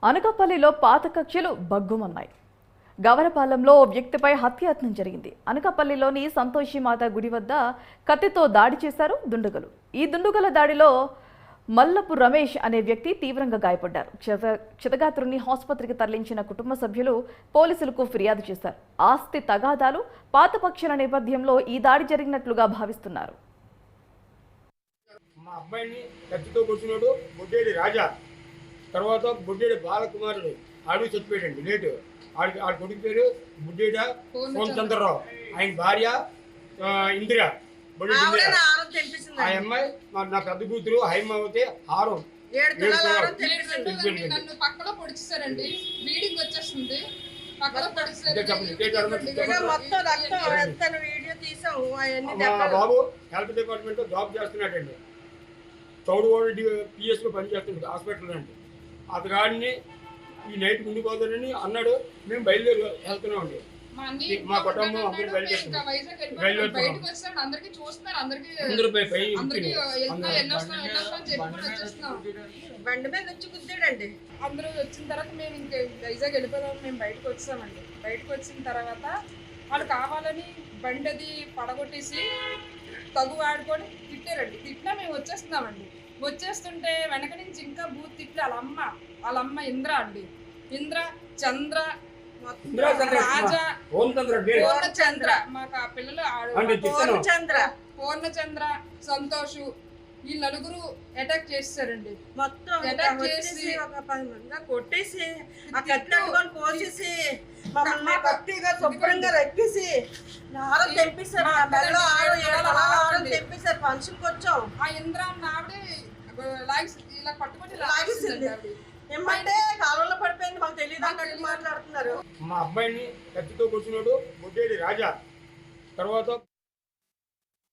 అనకాపల్లిలో పాత కక్షలు బగ్గుమన్నాయి. గవరపాలెంలో ఓ వ్యక్తిపై హత్యాయత్నం జరిగింది. అనకాపల్లిలోని సంతోషిమాత గుడి వద్ద కత్తితో దాడి చేశారు దుండగులు. ఈ దుండగుల దాడిలో మల్లపు రమేష్ అనే వ్యక్తి తీవ్రంగా గాయపడ్డారు. క్షతగాత్రుని ఆసుపత్రికి తరలించిన కుటుంబ సభ్యులు పోలీసులకు ఫిర్యాదు చేశారు. ఆస్తి తగాదాలు, పాత పక్షుల నేపథ్యంలో ఈ దాడి జరిగినట్లుగా భావిస్తున్నారు. మా అబ్బాయిని కత్తితో కూర్చున్నాడు బుడ్డేడి రాజా, తర్వాత బుడ్డేడి బాలకుమారుడు ఆడు చచ్చిపోయాడండి లేటు. ఆడి కొడుకు పేరు బుడ్డేడ సోమచంద్రరావు, ఆయన భార్య ఇందిరా. ఆ అమ్మాయి నా పెద్ద కూతురు హైమావతి హారం. పక్కలో పొడిచారండి, బ్లీడింగ్ వచ్చేస్తుంది. బాబు హెల్త్ డిపార్ట్మెంట్ జాబ్ చేస్తున్నాడండి, చౌడవాడ పిఎస్లో పనిచేస్తున్నాడు హాస్పిటల్ అండి. అతగాడిని ఈ నైట్ ముందు పోతానని అన్నాడు. మేము బయలుదేరి వెళ్తున్నామండి. మా కుటుంబం అందరూ బయలుదేరుతున్నాం. బండి మీద వచ్చి గుద్దాడండి. అందరూ వచ్చిన తర్వాత మేము ఇంకా వైజాగ్ వెళ్ళిపోదాం, మేము బయటకు వచ్చామండి. బయటకు వచ్చిన తర్వాత వాళ్ళు కావాలని బండి అది పడగొట్టేసి తగు ఆడుకొని తిట్టారండి. తిట్టినా మేము వచ్చేస్తున్నామండి. వచ్చేస్తుంటే వెనక నుంచి ఇంకా బూత్ తిట్టి వాళ్ళమ్మ ఇంద్ర అండి, ఇంద్ర చంద్ర రాజా పూర్ణచంద్ర, మాకు ఆ పిల్లలు పూర్ణచంద్ర సంతోషు ఈ నలుగురు అటాక్ చేస్తారండి. మొత్తం అటాక్ చేసి ఒక 10 మంది కొట్టేసి ఆ కత్తి కోసేసి మమ్మల్ని కత్తిగా శుభ్రంగా రెక్కేసి ఆరం తెంపేశారు. ఆరం తెంపేశారు. ఫంక్షన్కి వచ్చాం. ఆ ఇంద్ర ఆవిడ ఇలా పట్టుకొని లాగేసింది. ఏమంటే కాలంలో పడిపోయింది, మాకు తెలియదు అన్నట్టు మాట్లాడుతున్నారు. మా అబ్బాయిని కత్తితో కూర్చున్నాడు బుడ్డేడి రాజా, తర్వాత